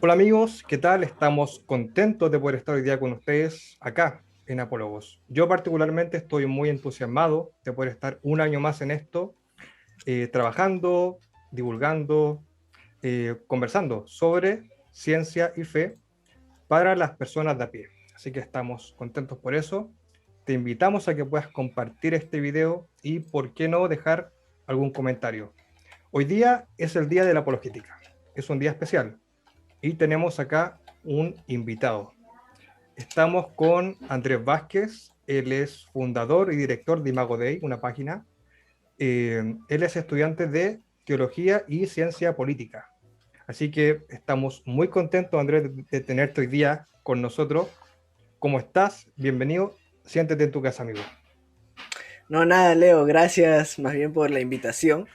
Hola amigos, ¿qué tal? Estamos contentos de poder estar hoy día con ustedes acá en Apólogos. Yo particularmente estoy muy entusiasmado de poder estar un año más en esto, trabajando, divulgando, conversando sobre ciencia y fe para las personas de a pie. Así que estamos contentos por eso. Te invitamos a que puedas compartir este video y, por qué no, dejar algún comentario. Hoy día es el día de la apologética. Es un día especial y tenemos acá un invitado. Estamos con Andrés Vázquez, él es fundador y director de Imago Dei, una página. Él es estudiante de Teología y Ciencia Política. Así que estamos muy contentos, Andrés, de tenerte hoy día con nosotros. ¿Cómo estás? Bienvenido. Siéntete en tu casa, amigo. No, nada, Leo, gracias más bien por la invitación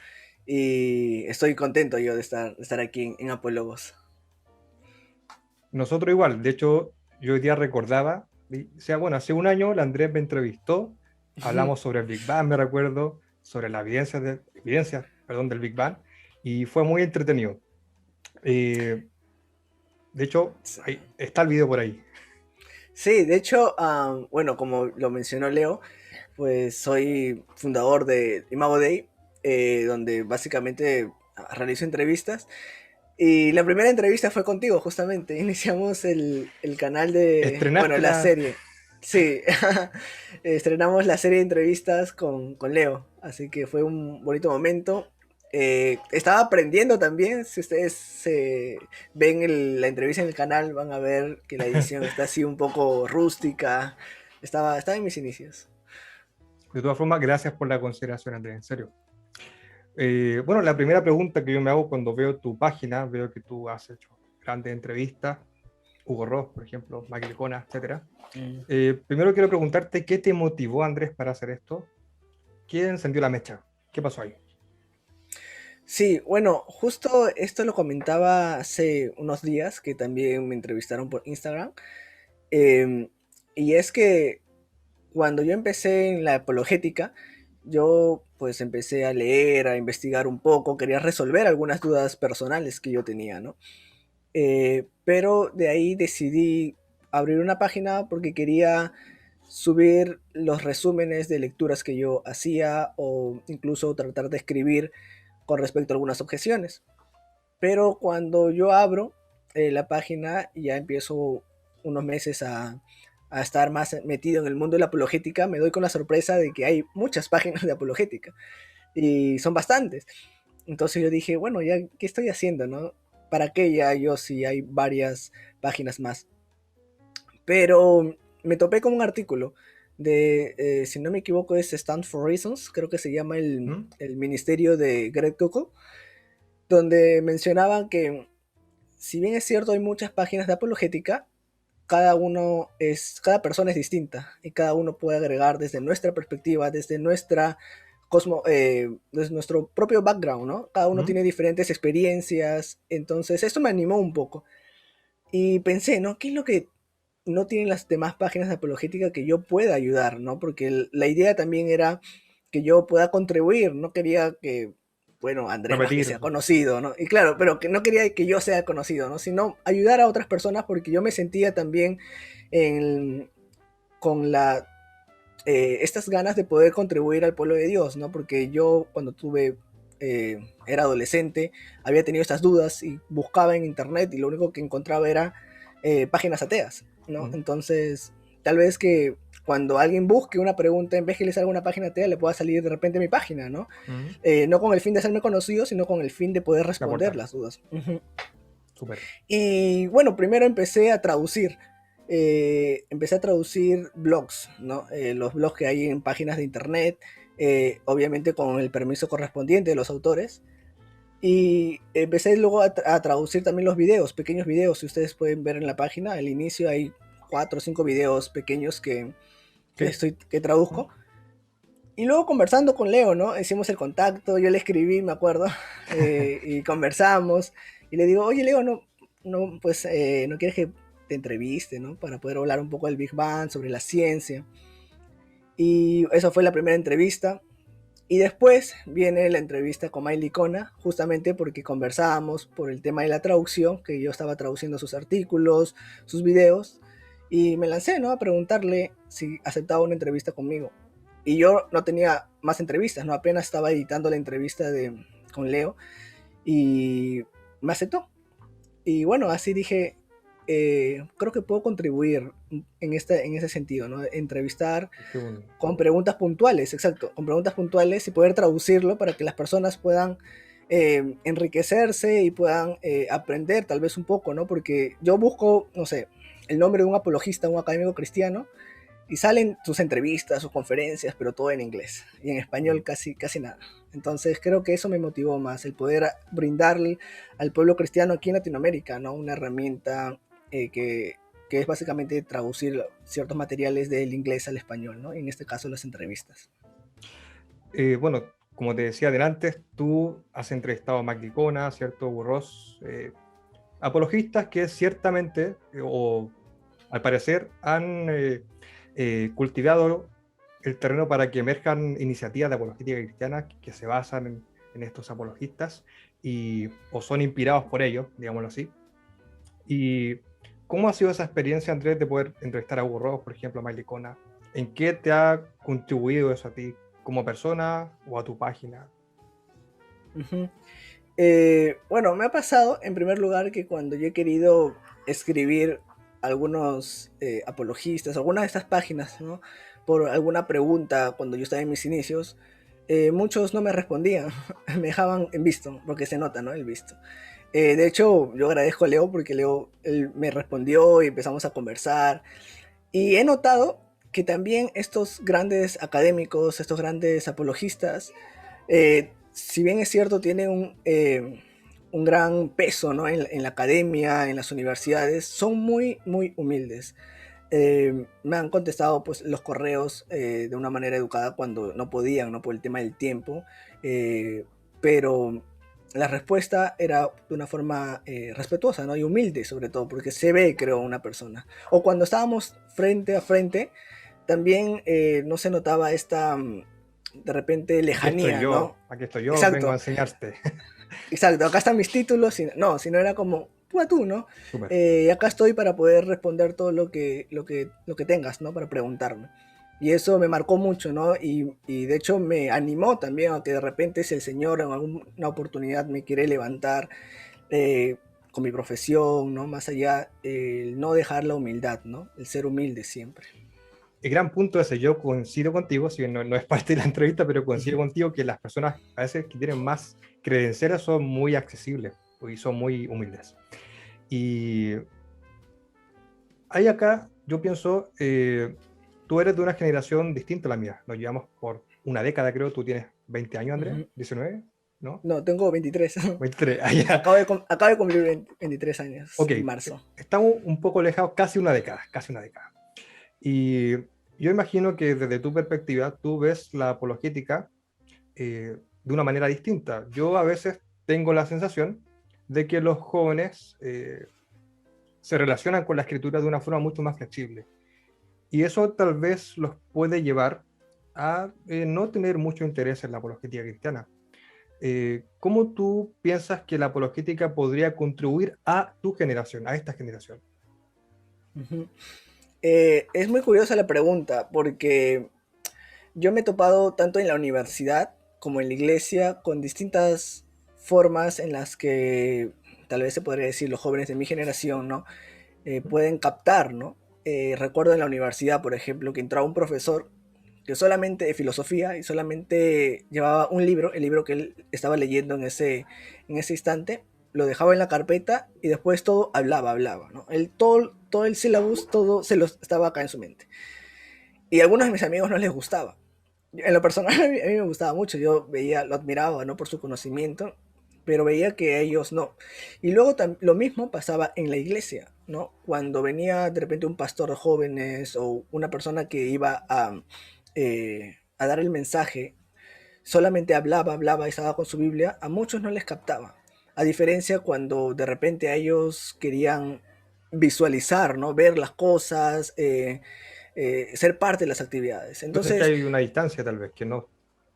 y estoy contento yo de estar aquí en Apólogos. Nosotros igual. De hecho, yo hoy día recordaba, o sea, bueno, hace un año la Andrés me entrevistó, hablamos sobre el Big Bang, me recuerdo, sobre la evidencia, perdón, del Big Bang, y fue muy entretenido. Eh, de hecho, ahí está el video por ahí. Sí, de hecho, bueno, como lo mencionó Leo, pues soy fundador de Imago Dei, donde básicamente realizo entrevistas. Y la primera entrevista fue contigo, justamente. Iniciamos el canal bueno, Estrenaste la la... serie. Sí, estrenamos la serie de entrevistas con Leo, así que fue un bonito momento. Estaba aprendiendo también, si ustedes ven la entrevista en el canal, van a ver que la edición está así un poco rústica. Estaba en mis inicios. De todas formas, gracias por la consideración, Andrés, en serio. Bueno, la primera pregunta que yo me hago cuando veo tu página, veo que tú has hecho grandes entrevistas, Hugo Ross, por ejemplo, Michael Icona, etcétera. Mm. Primero quiero preguntarte qué te motivó, Andrés, para hacer esto. ¿Quién encendió la mecha? ¿Qué pasó ahí? Sí, bueno, justo esto lo comentaba hace unos días que también me entrevistaron por Instagram. Em, y es que cuando yo empecé en la apologética, yo pues empecé a leer, a investigar un poco, quería resolver algunas dudas personales que yo tenía, ¿no? Pero de ahí decidí abrir una página porque quería subir los resúmenes de lecturas que yo hacía o incluso tratar de escribir con respecto a algunas objeciones. Pero cuando yo abro la página y ya empiezo unos meses a estar más metido en el mundo de la apologética, me doy con la sorpresa de que hay muchas páginas de apologética y son bastantes. Entonces yo dije, bueno, ya, ¿qué estoy haciendo, no? ¿Para qué ya yo si hay varias páginas más? Pero me topé con un artículo si no me equivoco, es Stand for Reasons, creo que se llama ¿Mm? el ministerio de Greg Koukl, donde mencionaban que si bien es cierto hay muchas páginas de apologética, cada persona es distinta y cada uno puede agregar desde nuestra perspectiva, desde nuestro propio background, ¿no? Cada uno ¿Mm? tiene diferentes experiencias, entonces esto me animó un poco y pensé, ¿no? ¿Qué es lo que no tienen las demás páginas de apologética que yo pueda ayudar, ¿no? Porque la idea también era que yo pueda contribuir, no quería que, bueno, Andrés Vázquez Repetir. sea conocido, ¿no? Y claro, pero que no quería que yo sea conocido, ¿no? Sino ayudar a otras personas porque yo me sentía también en, con estas ganas de poder contribuir al pueblo de Dios, ¿no? Porque yo cuando era adolescente, había tenido estas dudas y buscaba en internet y lo único que encontraba era páginas ateas, ¿no? ¿Mm? Entonces, tal vez que cuando alguien busque una pregunta, en vez que le salga una página atea, le pueda salir de repente mi página, ¿no? ¿Mm? No con el fin de hacerme conocido, sino con el fin de poder De responder aportar. las dudas. Uh-huh. Súper. Y bueno, primero empecé a traducir. Empecé a traducir blogs, ¿no? Los blogs que hay en páginas de internet, obviamente con el permiso correspondiente de los autores. Y empecé luego a traducir también los videos, pequeños videos, si ustedes pueden ver en la página. Al inicio hay 4 o 5 videos pequeños Sí. que traduzco. Y luego conversando con Leo, ¿no? Hicimos el contacto, yo le escribí, me acuerdo, y conversamos. Y le digo, oye Leo, pues, no quieres que te entreviste, ¿no? Para poder hablar un poco del Big Bang, sobre la ciencia. Y eso fue la primera entrevista. Y después viene la entrevista con Miley Kona, justamente porque conversábamos por el tema de la traducción, que yo estaba traduciendo sus artículos, sus videos, y me lancé, ¿no?, a preguntarle si aceptaba una entrevista conmigo. Y yo no tenía más entrevistas, ¿no? Apenas estaba editando la entrevista con Leo y me aceptó. Y bueno, así dije, creo que puedo contribuir en ese sentido, ¿no? Entrevistar Qué bueno. con preguntas puntuales, exacto, con preguntas puntuales y poder traducirlo para que las personas puedan enriquecerse y puedan aprender tal vez un poco, ¿no? Porque yo busco, no sé, el nombre de un apologista, un académico cristiano, y salen sus entrevistas, sus conferencias, pero todo en inglés, y en español casi, casi nada. Entonces creo que eso me motivó más, el poder brindarle al pueblo cristiano aquí en Latinoamérica, ¿no?, una herramienta que es básicamente traducir ciertos materiales del inglés al español, ¿no? En este caso las entrevistas. Bueno, como te decía adelante, tú has entrevistado a Mac Dicona, ¿cierto? Burros, apologistas que ciertamente, o al parecer, han cultivado el terreno para que emerjan iniciativas de apologética cristiana que se basan en estos apologistas o son inspirados por ellos, digámoslo así. ¿Y cómo ha sido esa experiencia, Andrés, de poder entrevistar a Hugo Ross, por ejemplo, a Miley Kona? ¿En qué te ha contribuido eso a ti como persona o a tu página? Uh-huh. Bueno, me ha pasado en primer lugar que cuando yo he querido escribir algunos apologistas, algunas de estas páginas, ¿no?, por alguna pregunta cuando yo estaba en mis inicios, muchos no me respondían, me dejaban en visto, porque se nota, ¿no?, el visto. De hecho, yo agradezco a Leo porque Leo él me respondió y empezamos a conversar. Y he notado que también estos grandes académicos, estos grandes apologistas, si bien es cierto, tienen un gran peso, ¿no?, en la academia, en las universidades, son muy, muy humildes. Me han contestado pues, los correos de una manera educada cuando no podían, ¿no?, por el tema del tiempo, pero la respuesta era de una forma respetuosa, ¿no?, y humilde sobre todo, porque se ve, creo, una persona. O cuando estábamos frente a frente, también no se notaba esta, de repente, lejanía, ¿no? Aquí estoy yo, vengo a Exacto, enseñarte. exacto, acá están mis títulos, no, sino era como, tú, ¿no? Súper. Acá estoy para poder responder todo lo que tengas, ¿no?, para preguntarme. Y eso me marcó mucho, ¿no? Y de hecho me animó también a que de repente si el Señor en alguna oportunidad me quiere levantar eh, con mi profesión, ¿no? Más allá, el no dejar la humildad, ¿no? El ser humilde siempre. El gran punto ese, yo coincido contigo, si bien no es parte de la entrevista, pero coincido contigo que las personas a veces que tienen más credenciales son muy accesibles y son muy humildes. Y hay acá, yo pienso, tú eres de una generación distinta a la mía, nos llevamos por una década, creo, tú tienes 20 años, Andrés, Ujú. 19, ¿no? No, tengo 23. 23, allá. Acabo de cumplir 23 años Ok, en marzo. estamos un poco alejados, casi una década, casi una década. Y yo imagino que desde tu perspectiva, tú ves la apologética de una manera distinta. Yo a veces tengo la sensación de que los jóvenes se relacionan con la escritura de una forma mucho más flexible. Y eso tal vez los puede llevar a no tener mucho interés en la apologética cristiana. ¿Cómo tú piensas que la apologética podría contribuir a tu generación, a esta generación? Ujú. Es muy curiosa la pregunta porque yo me he topado tanto en la universidad como en la iglesia con distintas formas en las que tal vez se podría decir los jóvenes de mi generación, ¿no? Pueden captar, ¿no? Recuerdo en la universidad, por ejemplo, que entraba un profesor que solamente de filosofía y solamente llevaba un libro, el libro que él estaba leyendo en ese instante, lo dejaba en la carpeta y después todo hablaba, ¿no? Todo el syllabus, todo se lo estaba acá en su mente. Y a algunos de mis amigos no les gustaba. En lo personal a mí me gustaba mucho, yo veía, lo admiraba, ¿no?, por su conocimiento, pero veía que ellos no. Y luego lo mismo pasaba en la iglesia, ¿no? Cuando venía de repente un pastor de jóvenes o una persona que iba a dar el mensaje, solamente hablaba, estaba con su Biblia, a muchos no les captaba. A diferencia cuando de repente a ellos querían visualizar, ¿no?, ver las cosas, ser parte de las actividades. Entonces que Entonces, hay una distancia tal vez, que no.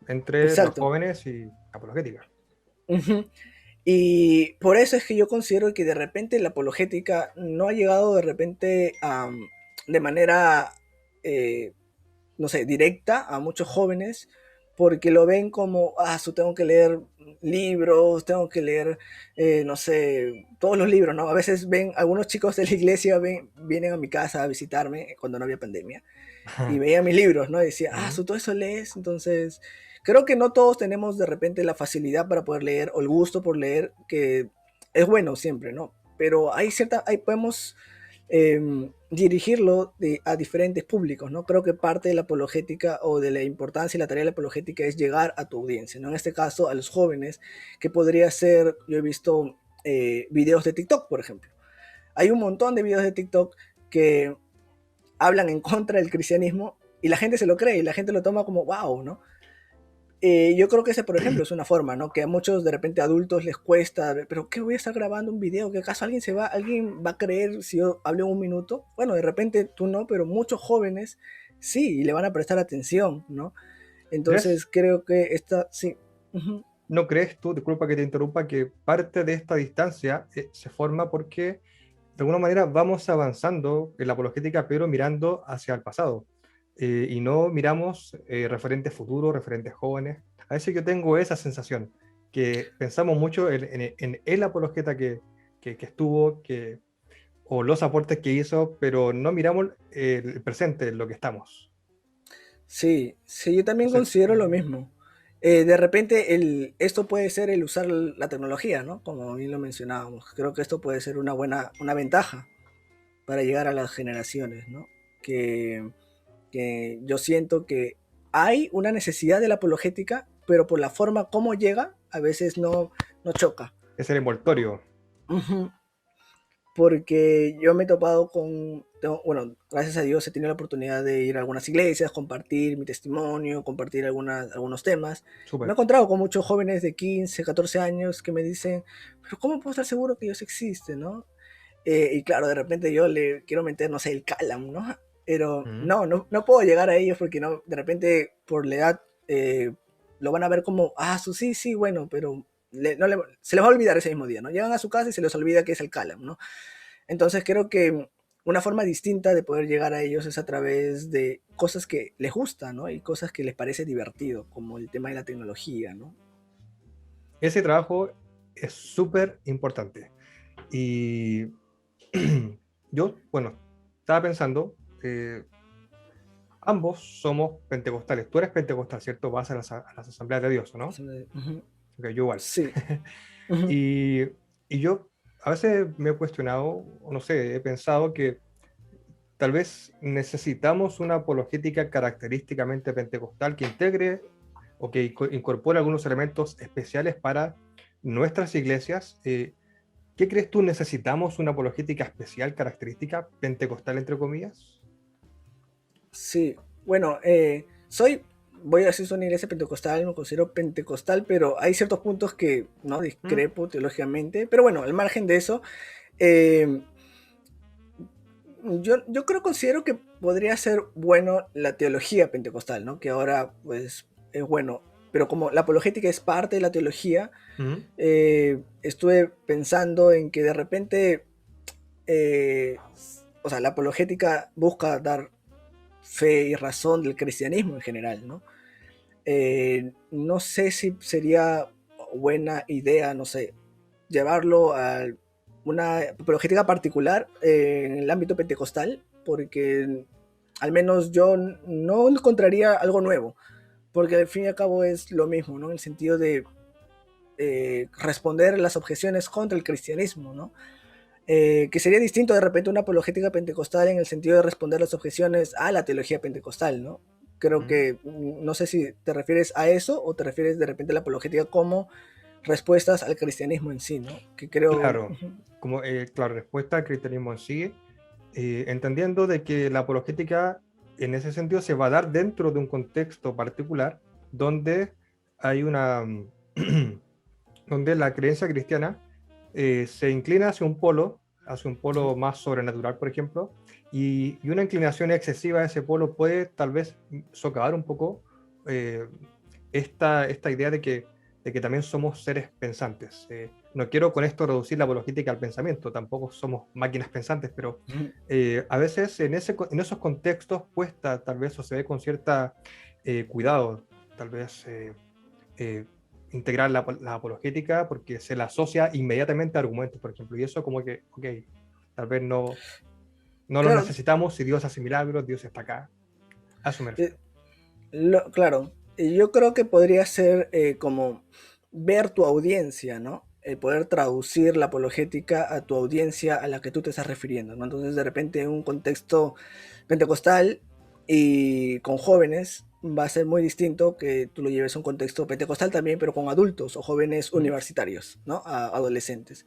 entre los Exacto. jóvenes y apologética. Ujú. Y por eso es que yo considero que de repente la apologética no ha llegado de repente de manera, eh, no sé, directa a muchos jóvenes, porque lo ven como, tengo que leer libros, tengo que leer, no sé, todos los libros, ¿no? A veces ven, algunos chicos de la iglesia vienen a mi casa a visitarme cuando no había pandemia y veía mis libros, ¿no? Y decía, Ujú. todo eso lees. Entonces, creo que no todos tenemos de repente la facilidad para poder leer o el gusto por leer, que es bueno siempre, ¿no? Pero ahí podemos dirigirlo a diferentes públicos, ¿no? Creo que parte de la apologética o de la importancia y la tarea de la apologética es llegar a tu audiencia, ¿no? En este caso, a los jóvenes, que podría ser, yo he visto videos de TikTok, por ejemplo. Hay un montón de videos de TikTok que hablan en contra del cristianismo y la gente se lo cree y la gente lo toma como wow, ¿no? Yo creo que ese, por ejemplo, es una forma, ¿no? Que a muchos de repente adultos les cuesta, pero ¿qué voy a estar grabando un video? ¿Que acaso alguien va a creer si yo hablo un minuto? Bueno, de repente tú no, pero muchos jóvenes sí, y le van a prestar atención, ¿no? Entonces ¿Crees? creo que esta, sí. Uh-huh. ¿No crees tú, disculpa que te interrumpa, que parte de esta distancia se forma porque de alguna manera vamos avanzando en la apologética, pero mirando hacia el pasado? Y no miramos referentes futuros, referentes jóvenes. A veces yo tengo esa sensación, que pensamos mucho en el apologeta que estuvo, o los aportes que hizo, pero no miramos el presente, en lo que estamos. Sí, sí, yo también Entonces, considero lo mismo. De repente esto puede ser el usar la tecnología, ¿no? Como bien lo mencionábamos. Creo que esto puede ser una ventaja para llegar a las generaciones, ¿no? Que, que yo siento que hay una necesidad de la apologética, pero por la forma como llega, a veces no choca. es el envoltorio. Ujú. Porque yo me he topado bueno, gracias a Dios he tenido la oportunidad de ir a algunas iglesias, compartir mi testimonio, compartir algunos temas. Me he Súper. encontrado con muchos jóvenes de 15, 14 años que me dicen, pero ¿cómo puedo estar seguro que Dios existe, no? Y claro, de repente yo le quiero meter, no sé, el calam, ¿no? Pero Mm. no puedo llegar a ellos porque no, de repente por la edad lo van a ver como, sí, sí, bueno, pero se les va a olvidar ese mismo día, ¿no? Llegan a su casa y se les olvida que es el calam, ¿no? Entonces creo que una forma distinta de poder llegar a ellos es a través de cosas que les gustan, ¿no? Y cosas que les parece divertido, como el tema de la tecnología, ¿no? Ese trabajo es súper importante. Y yo, bueno, estaba pensando, ambos somos pentecostales. Tú eres pentecostal, ¿cierto? Vas a las asambleas de Dios, ¿no? Ujú. Ok, yo igual. Sí. Ujú. Y, y yo a veces me he cuestionado, o no sé, he pensado que tal vez necesitamos una apologética característicamente pentecostal que integre o que incorpore algunos elementos especiales para nuestras iglesias. ¿Qué crees tú? ¿Necesitamos una apologética especial, característica pentecostal, entre comillas? Sí, bueno, voy a decir, soy una iglesia pentecostal, me considero pentecostal, pero hay ciertos puntos que no ¿Mm? discrepo teológicamente, pero bueno, al margen de eso, eh, yo considero que podría ser bueno la teología pentecostal, ¿no? Que ahora, pues, es bueno, pero como la apologética es parte de la teología, ¿Mm? estuve pensando en que de repente, eh, o sea, la apologética busca dar fe y razón del cristianismo en general, ¿no? No sé si sería buena idea, no sé, llevarlo a una apologética particular en el ámbito pentecostal, porque al menos yo no encontraría algo nuevo, porque al fin y al cabo es lo mismo, ¿no? En el sentido de responder las objeciones contra el cristianismo, ¿no? Que sería distinto de repente una apologética pentecostal en el sentido de responder las objeciones a la teología pentecostal, ¿no? Creo ¿Mm? que no sé si te refieres a eso o te refieres de repente a la apologética como respuestas al cristianismo en sí, ¿no? Que creo... Claro, como claro, respuesta al cristianismo en sí, entendiendo de que la apologética en ese sentido se va a dar dentro de un contexto particular donde hay donde la creencia cristiana se inclina hacia un polo más sobrenatural, por ejemplo, una inclinación excesiva a ese polo puede tal vez socavar un poco, eh, esta idea de que también somos seres pensantes. No quiero con esto reducir la apologética al pensamiento, tampoco somos máquinas pensantes, pero Ujú. a veces en esos contextos cuesta tal vez o se ve con cierta cuidado, tal vez eh, integrar la apologética porque se la asocia inmediatamente a argumentos, por ejemplo, y eso como que, ok, tal vez no lo Claro, necesitamos, si Dios hace milagros, Dios está acá, a eso me refiero. eh, claro, yo creo que podría ser como ver tu audiencia, ¿no? El poder traducir la apologética a tu audiencia a la que tú te estás refiriendo, ¿no? Entonces, de repente, en un contexto pentecostal y con jóvenes, va a ser muy distinto que tú lo lleves a un contexto pentecostal también, pero con adultos o jóvenes ¿Mm? universitarios, ¿no? A adolescentes.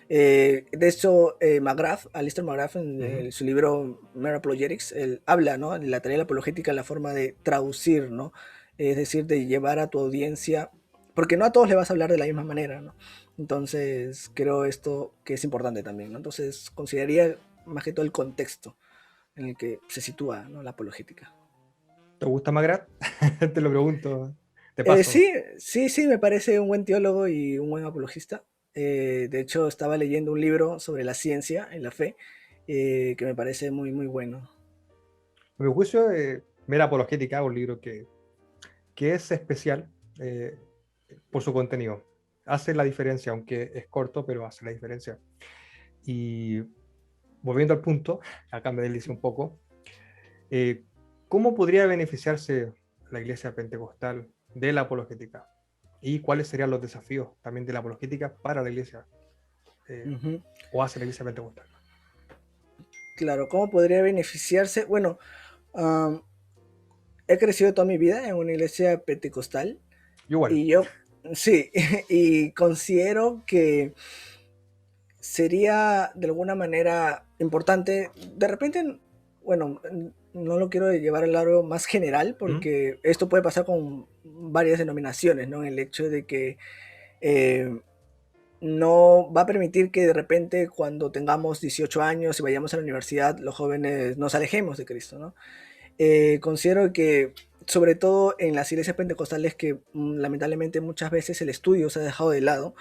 De hecho, McGrath, Alistair McGrath, en Ujú. su libro Mere Apologetics, él habla, ¿no?, de la tarea de la apologética en la forma de traducir, ¿no? Es decir, de llevar a tu audiencia, porque no a todos le vas a hablar de la misma manera, ¿no? Entonces, creo esto que es importante también, ¿no? Entonces, consideraría más que todo el contexto en el que se sitúa, ¿no?, la apologética. ¿Te gusta Magrat? Te lo pregunto, de paso. Sí, sí, sí, me parece un buen teólogo y un buen apologista. De hecho, estaba leyendo un libro sobre la ciencia y la fe, que me parece muy, muy bueno. A mi juicio, Mera Apologética, un libro que es especial eh, por su contenido. Hace la diferencia, aunque es corto, pero hace la diferencia. Y volviendo al punto, acá me deslicé un poco, eh, ¿cómo podría beneficiarse la iglesia pentecostal de la apologética? ¿Y cuáles serían los desafíos también de la apologética para la iglesia Ujú. o hacia la iglesia pentecostal? Claro, ¿cómo podría beneficiarse? Bueno, am, he crecido toda mi vida en una iglesia pentecostal Yo igual. y yo, sí, y considero que sería de alguna manera importante, de repente, bueno, no lo quiero llevar al lado más general, ¿Mm? porque esto puede pasar con varias denominaciones, ¿no? El hecho de que eh, no va a permitir que de repente cuando tengamos 18 años y vayamos a la universidad, los jóvenes nos alejemos de Cristo, ¿no? Considero que, sobre todo en las iglesias pentecostales, que lamentablemente muchas veces el estudio se ha dejado de lado,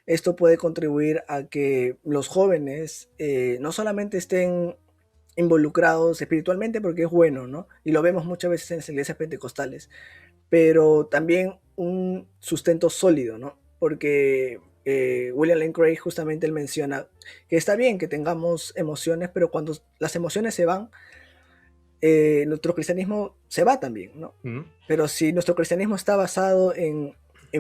esto puede contribuir a que los jóvenes no solamente estén involucrados espiritualmente, porque es bueno, ¿no? Y lo vemos muchas veces en las iglesias pentecostales, pero también un sustento sólido, ¿no? Porque William Lane Craig justamente él menciona que está bien que tengamos emociones, pero cuando las emociones se van, nuestro cristianismo se va también, ¿no? ¿Mm? Pero si nuestro cristianismo está basado en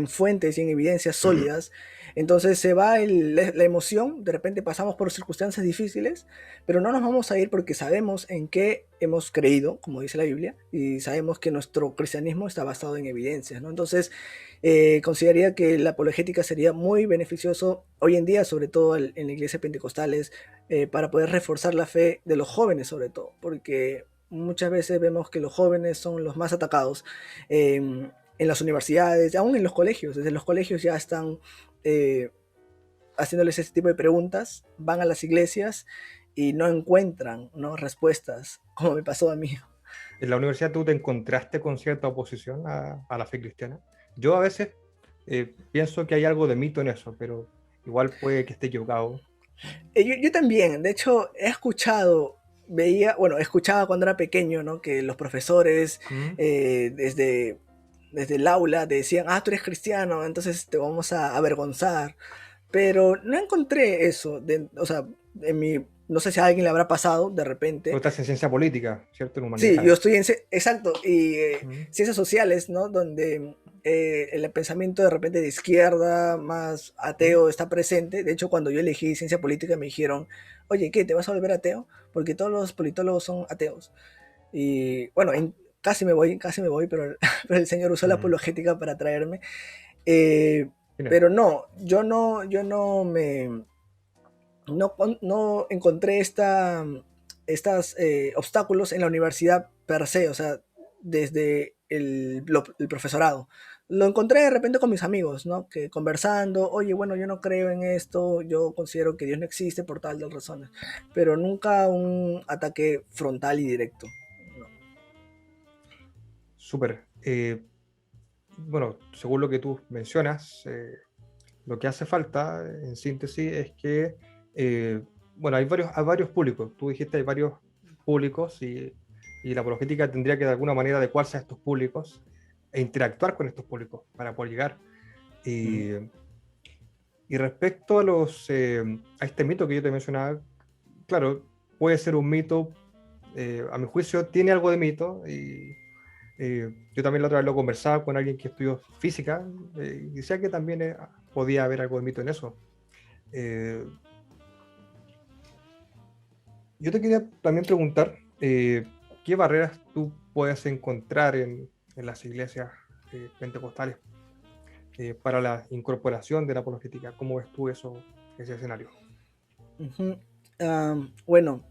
fuentes y en evidencias sólidas, entonces se va la emoción, de repente pasamos por circunstancias difíciles, pero no nos vamos a ir porque sabemos en qué hemos creído, como dice la Biblia, y sabemos que nuestro cristianismo está basado en evidencias, ¿no? Entonces, consideraría que la apologética sería muy beneficioso hoy en día, sobre todo en la iglesia pentecostales, para poder reforzar la fe de los jóvenes, sobre todo, porque muchas veces vemos que los jóvenes son los más atacados en las universidades, aún en los colegios. Desde los colegios ya están eh, haciéndoles ese tipo de preguntas, van a las iglesias y no encuentran, ¿no?, respuestas, como me pasó a mí. ¿En la universidad tú te encontraste con cierta oposición a la fe cristiana? Yo a veces pienso que hay algo de mito en eso, pero igual puede que esté equivocado. Yo también, de hecho, he escuchado, veía, bueno, escuchaba cuando era pequeño, ¿no?, que los profesores ¿Mm? desde el aula decían, ah, tú eres cristiano, entonces te vamos a avergonzar. Pero no encontré eso, o sea, en mi, no sé si a alguien le habrá pasado de Tú repente. estás en ciencia política, ¿cierto? En Sí, yo humanidades. estoy en, exacto, y ¿Mm? ciencias sociales, ¿no? Donde el pensamiento de repente de izquierda, más ¿Mm? ateo, está presente. De hecho, cuando yo elegí ciencia política me dijeron, oye, ¿qué? ¿Te vas a volver ateo? Porque todos los politólogos son ateos. Y bueno, casi me voy, pero, pero el Señor usó la ¿Mm? apologética para traerme. Eh, Genial. pero no, yo no me, no encontré estas obstáculos en la universidad per se, o sea, desde el profesorado. Lo encontré de repente con mis amigos, ¿no? Que conversando, oye, bueno, yo no creo en esto, yo considero que Dios no existe por tal de razones, pero nunca un ataque frontal y directo. No. Súper. bueno, según lo que tú mencionas, lo que hace falta, en síntesis, es que, bueno, hay varios públicos. Tú dijiste hay varios públicos y la apologética tendría que de alguna manera adecuarse a estos públicos e interactuar con estos públicos para poder llegar. Ujú, Y, y respecto a a este mito que yo te mencionaba, claro, puede ser un mito, a mi juicio tiene algo de mito, y yo también la otra vez lo conversaba con alguien que estudió física, y decía que también podía haber algo de mito en eso. Eh, yo te quería también preguntar, ¿qué barreras tú puedes encontrar en las iglesias pentecostales para la incorporación de la apologética? ¿Cómo ves tú eso, ese escenario? ujú. Bueno,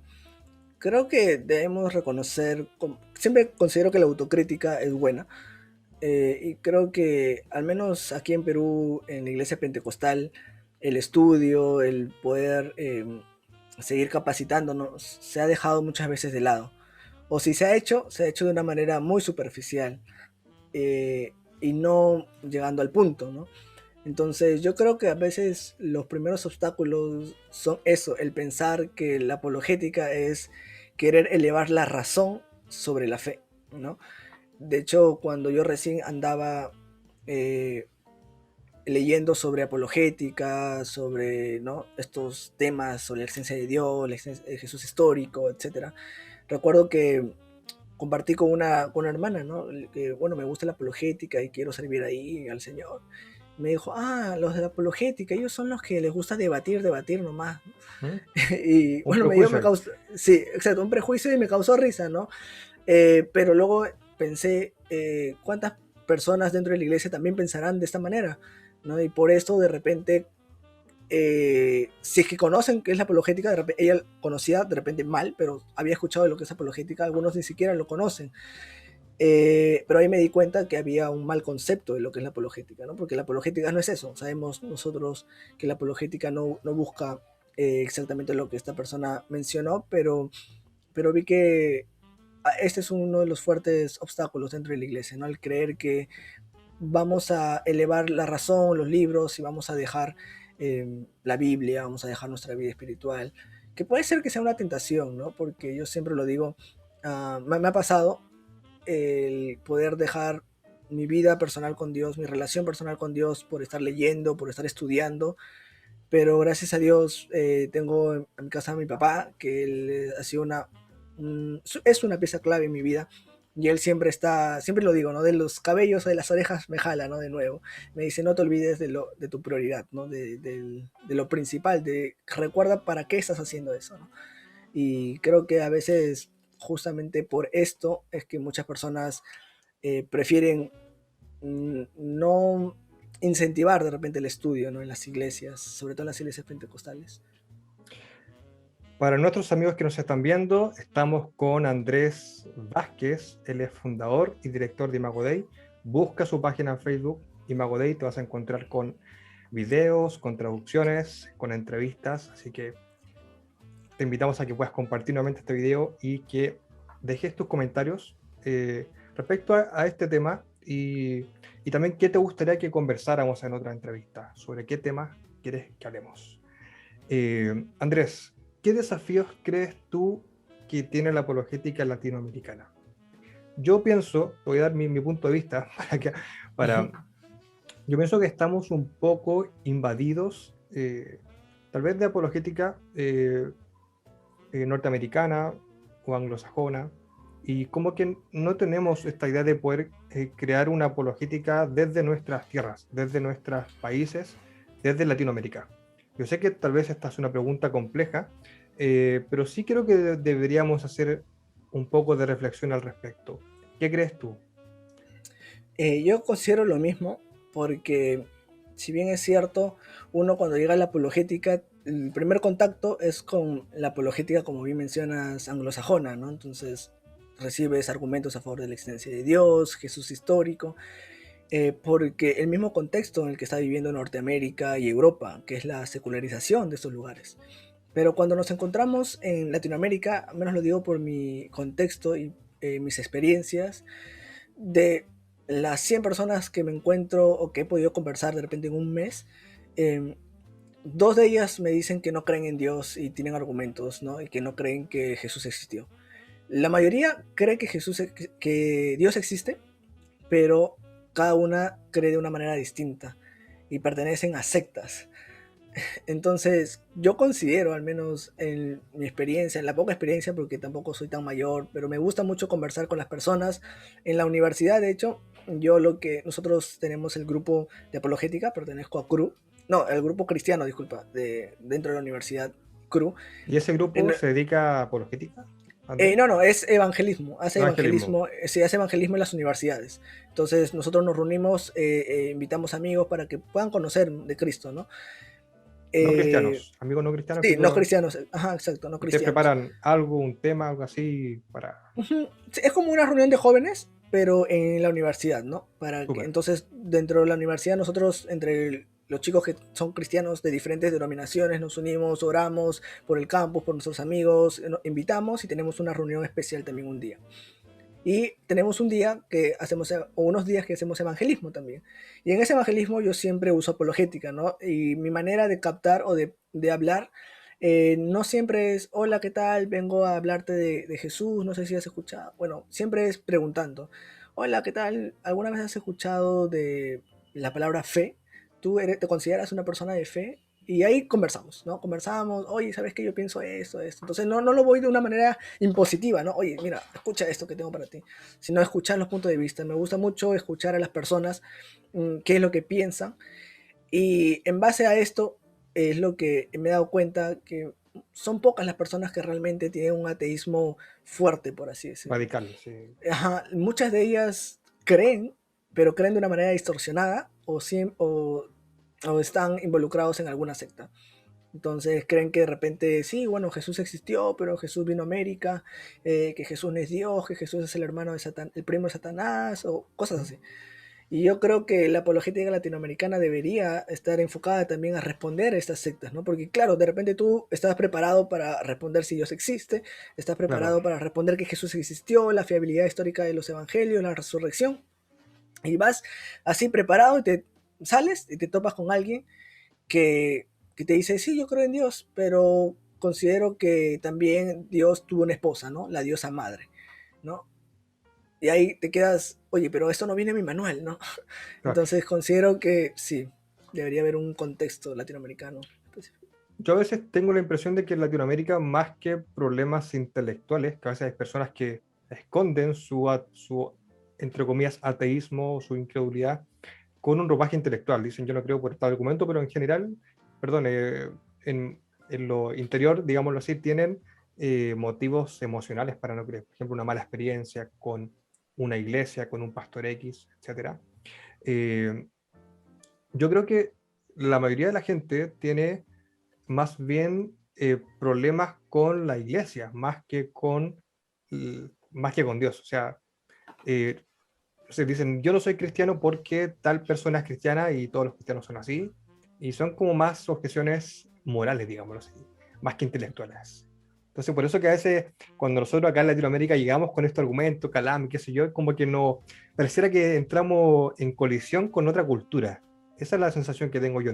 creo que debemos reconocer, siempre considero que la autocrítica es buena, y creo que al menos aquí en Perú, en la iglesia pentecostal, el estudio, el poder seguir capacitándonos, se ha dejado muchas veces de lado. O si se ha hecho de una manera muy superficial, y no llegando al punto, ¿no? Entonces yo creo que a veces los primeros obstáculos son eso, el pensar que la apologética es querer elevar la razón sobre la fe, ¿no? De hecho, cuando yo recién andaba eh, leyendo sobre apologética, sobre, ¿no?, estos temas, sobre la existencia de Dios, el Jesús histórico, etcétera, recuerdo que compartí con una hermana, ¿no? Que, bueno, me gusta la apologética y quiero servir ahí al Señor. Me dijo, los de la apologética, ellos son los que les gusta debatir, debatir nomás, ¿no? ¿Mm? Y Un bueno, me prejuicio. causó, sí, exacto, un prejuicio y me causó risa, ¿no? Pero luego pensé, ¿cuántas personas dentro de la iglesia también pensarán de esta manera? ¿No? Y por esto, de repente, si es que conocen qué es la apologética, de repente, ella conocía de repente mal, pero había escuchado de lo que es apologética, algunos ni siquiera lo conocen. Pero ahí me di cuenta que había un mal concepto de lo que es la apologética, ¿no? Porque la apologética no es eso. Sabemos nosotros que la apologética no busca exactamente lo que esta persona mencionó, pero vi que este es uno de los fuertes obstáculos dentro de la iglesia, ¿no? El creer que vamos a elevar la razón, los libros, y vamos a dejar la Biblia, vamos a dejar nuestra vida espiritual, que puede ser que sea una tentación, ¿no? Porque yo siempre lo digo, me ha pasado el poder dejar mi vida personal con Dios, mi relación personal con Dios, por estar leyendo, por estar estudiando, pero gracias a Dios tengo en mi casa a mi papá, que él ha sido es una pieza clave en mi vida. Y él siempre está, siempre lo digo, ¿no? De los cabellos o de las orejas me jala, ¿no? De nuevo. Me dice, no te olvides de tu prioridad, ¿no? De lo principal, recuerda para qué estás haciendo eso, ¿no? Y creo que a veces, justamente por esto, es que muchas personas prefieren no incentivar de repente el estudio, ¿no?, en las iglesias, sobre todo en las iglesias pentecostales. Para nuestros amigos que nos están viendo, estamos con Andrés Vázquez, él es fundador y director de Imago Dei. Busca su página en Facebook, Imago Dei, te vas a encontrar con videos, con traducciones, con entrevistas, así que te invitamos a que puedas compartir nuevamente este video y que dejes tus comentarios respecto a este tema, y también qué te gustaría que conversáramos en otra entrevista, sobre qué temas quieres que hablemos. Andrés, ¿qué desafíos crees tú que tiene la apologética latinoamericana? Yo pienso, te voy a dar mi punto de vista, Ujú. para, yo pienso que estamos un poco invadidos, tal vez de apologética norteamericana o anglosajona, y como que no tenemos esta idea de poder crear una apologética desde nuestras tierras, desde nuestros países, desde Latinoamérica. Yo sé que tal vez esta es una pregunta compleja, pero sí creo que deberíamos hacer un poco de reflexión al respecto. ¿Qué crees tú? Yo considero lo mismo, porque si bien es cierto, uno cuando llega a la apologética, el primer contacto es con la apologética, como bien mencionas, anglosajona, ¿no? Entonces recibes argumentos a favor de la existencia de Dios, Jesús histórico, porque el mismo contexto en el que está viviendo Norteamérica y Europa, que es la secularización de estos lugares. Pero cuando nos encontramos en Latinoamérica, al menos lo digo por mi contexto y mis experiencias, de las 100 personas que me encuentro o que he podido conversar de repente en un mes, eh, dos de ellas me dicen que no creen en Dios y tienen argumentos, ¿no? Y que no creen que Jesús existió. La mayoría cree que que Dios existe, pero cada una cree de una manera distinta y pertenecen a sectas. Entonces, yo considero, al menos en mi experiencia, en la poca experiencia, porque tampoco soy tan mayor, pero me gusta mucho conversar con las personas. En la universidad, de hecho, nosotros tenemos el grupo de apologética, pertenezco a CRU, no, el grupo cristiano, disculpa, dentro de la universidad CRU. ¿Y ese grupo En- se dedica a apologética, Andrés? no, es evangelismo, Evangelismo. se hace evangelismo en las universidades. Entonces, nosotros nos reunimos, invitamos amigos para que puedan conocer de Cristo, ¿no? No Eh, cristianos, amigos no cristianos que Sí, no tú, cristianos, ajá, exacto, no ustedes cristianos. preparan algo, un tema, algo así para... Ujú. Sí, es como una reunión de jóvenes, pero en la universidad, ¿no? Súper, Entonces, dentro de la universidad, nosotros, entre los chicos que son cristianos de diferentes denominaciones, nos unimos, oramos por el campus, por nuestros amigos, invitamos y tenemos una reunión especial también un día. Y tenemos un día que hacemos, o unos días que hacemos evangelismo también. Y en ese evangelismo yo siempre uso apologética, ¿no? Y mi manera de captar o de hablar no siempre es, hola, ¿qué tal? Vengo a hablarte de Jesús, no sé si has escuchado. Bueno, siempre es preguntando, hola, ¿qué tal? ¿Alguna vez has escuchado de la palabra fe? ¿Te consideras una persona de fe? Y ahí conversamos, ¿no? Conversamos, oye, ¿sabes qué? Yo pienso esto, esto. Entonces no lo voy de una manera impositiva, ¿no? Oye, mira, escucha esto que tengo para ti, sino escuchar los puntos de vista. Me gusta mucho escuchar a las personas, qué es lo que piensan, y en base a esto es lo que me he dado cuenta que son pocas las personas que realmente tienen un ateísmo fuerte, por así decirlo. radical, sí. Ajá, muchas de ellas creen, pero creen de una manera distorsionada o están involucrados en alguna secta. Entonces creen que de repente, sí, bueno, Jesús existió, pero Jesús vino a América, que Jesús no es Dios, que Jesús es el hermano de Satán, el primo de Satanás, o cosas así. Y yo creo que la apologética latinoamericana debería estar enfocada también a responder a estas sectas, ¿no? Porque claro, de repente tú estás preparado para responder si Dios existe, estás Claro. preparado para responder que Jesús existió, la fiabilidad histórica de los evangelios, la resurrección, y vas así preparado y te sales y te topas con alguien que, que te dice, sí, yo creo en Dios, pero considero que también Dios tuvo una esposa, ¿no? La diosa madre, ¿no? Y ahí te quedas, oye, pero esto no viene en mi manual, ¿no? Claro. Entonces considero que sí, debería haber un contexto latinoamericano específico. Yo a veces tengo la impresión de que en Latinoamérica, más que problemas intelectuales, que a veces hay personas que esconden su entre comillas, ateísmo o su incredulidad con un ropaje intelectual. Dicen, yo no creo por este argumento, pero en general, perdón, en lo interior, digámoslo así, tienen motivos emocionales para no creer. Por ejemplo, una mala experiencia con una iglesia, con un pastor X, etcétera. Eh, yo creo que la mayoría de la gente tiene más bien problemas con la iglesia, más que con Dios. O sea, eh, se dicen, yo no soy cristiano porque tal persona es cristiana y todos los cristianos son así. Y son como más objeciones morales, digámoslo así, más que intelectuales. Entonces, por eso que a veces cuando nosotros acá en Latinoamérica llegamos con este argumento, calam, qué sé yo, como que no, pareciera que entramos en colisión con otra cultura. Esa es la sensación que tengo yo.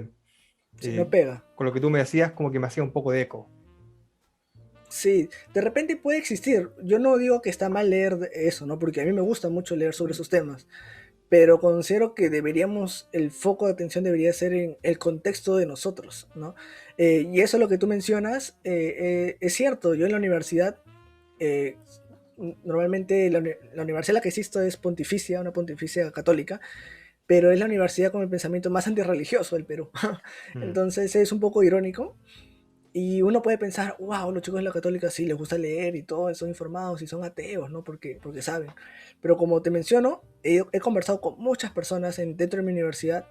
Si no Eh, pega. con lo que tú me decías, como que me hacía un poco de eco. Sí, de repente puede existir. Yo no digo que está mal leer eso, ¿no? Porque a mí me gusta mucho leer sobre esos temas. Pero considero que el foco de atención debería ser en el contexto de nosotros, ¿no? Y eso lo que tú mencionas es cierto. Yo en la universidad, eh, normalmente la universidad a la que asisto es pontificia, una pontificia católica, pero es la universidad con el pensamiento más antirreligioso del Perú. Mm, Entonces es un poco irónico y uno puede pensar, wow, los chicos de la católica sí les gusta leer y todo, son informados y son ateos, ¿no? Porque saben. Pero como te menciono, he conversado con muchas personas dentro de mi universidad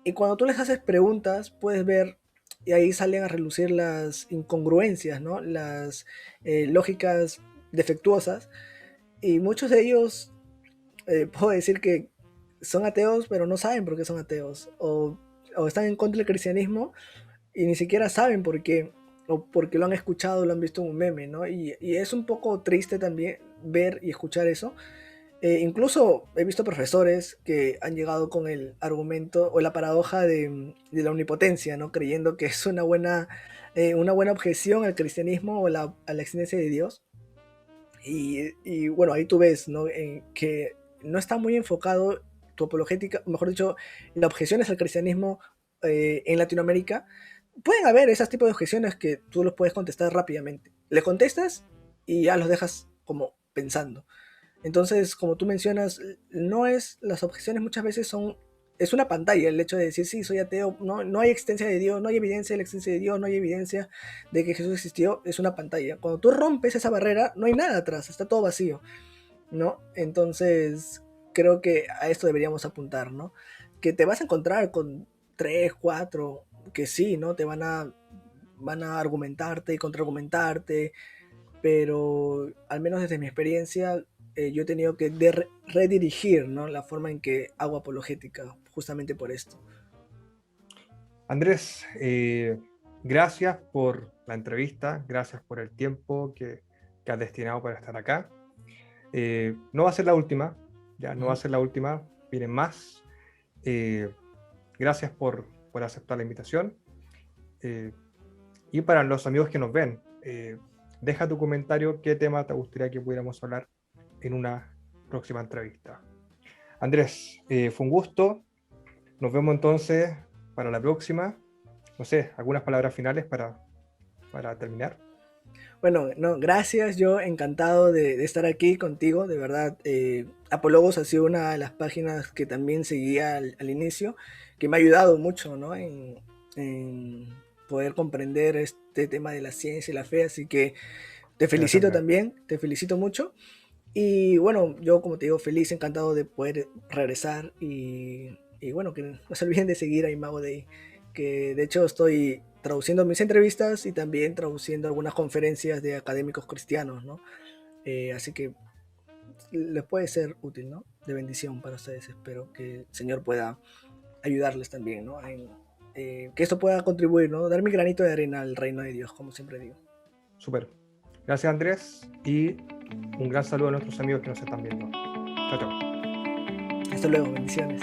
y cuando tú les haces preguntas, puedes ver, y ahí salen a relucir las incongruencias, ¿no? Las lógicas defectuosas. Y muchos de ellos, puedo decir que son ateos, pero no saben por qué son ateos. O están en contra del cristianismo y ni siquiera saben por qué, o porque lo han escuchado, lo han visto en un meme, ¿no? Y es un poco triste también ver y escuchar eso, Incluso he visto profesores que han llegado con el argumento o la paradoja de la omnipotencia, ¿no? Creyendo que es una buena objeción al cristianismo o a la existencia de Dios. Y bueno, ahí tú ves, ¿no? Que no está muy enfocado tu apologética, mejor dicho, la objeción es al cristianismo en Latinoamérica. Pueden haber esos tipos de objeciones que tú los puedes contestar rápidamente. Le contestas y ya los dejas como pensando. Entonces, como tú mencionas, no es, las objeciones muchas veces son, es una pantalla el hecho de decir, sí, soy ateo, no, no hay existencia de Dios, no hay evidencia de la existencia de Dios, no hay evidencia de que Jesús existió, es una pantalla. Cuando tú rompes esa barrera, no hay nada atrás, está todo vacío, ¿no? Entonces, creo que a esto deberíamos apuntar, ¿no? Que te vas a encontrar con tres, cuatro, que sí, ¿no? Van a argumentarte y contraargumentarte, pero al menos desde mi experiencia, yo he tenido que redirigir, ¿no? La forma en que hago apologética, justamente por esto. Andrés, gracias por la entrevista, gracias por el tiempo que has destinado para estar acá. No va a ser la última, ya no va a ser la última, vienen más. Eh, Gracias por aceptar la invitación. Y para los amigos que nos ven, deja tu comentario qué tema te gustaría que pudiéramos hablar en una próxima entrevista. Andrés, fue un gusto. Nos vemos entonces para la próxima. No sé, algunas palabras finales para terminar. Bueno, no, gracias, yo encantado de estar aquí contigo, de verdad. Apologos ha sido una de las páginas que también seguía al inicio, que me ha ayudado mucho, ¿no? En poder comprender este tema de la ciencia y la fe, así que te Gracias, felicito Andrés. también, te felicito mucho. Y bueno, yo como te digo, feliz, encantado de poder regresar y bueno, que no se olviden de seguir a Imago Dei, que de hecho estoy traduciendo mis entrevistas y también traduciendo algunas conferencias de académicos cristianos, ¿no? Así que les puede ser útil, ¿no? De bendición para ustedes. Espero que el Señor pueda ayudarles también, ¿no? Que esto pueda contribuir, ¿no? Dar mi granito de arena al reino de Dios, como siempre digo. Súper. Gracias, Andrés. Y un gran saludo a nuestros amigos que nos están viendo. Chao, chao. Hasta luego, bendiciones.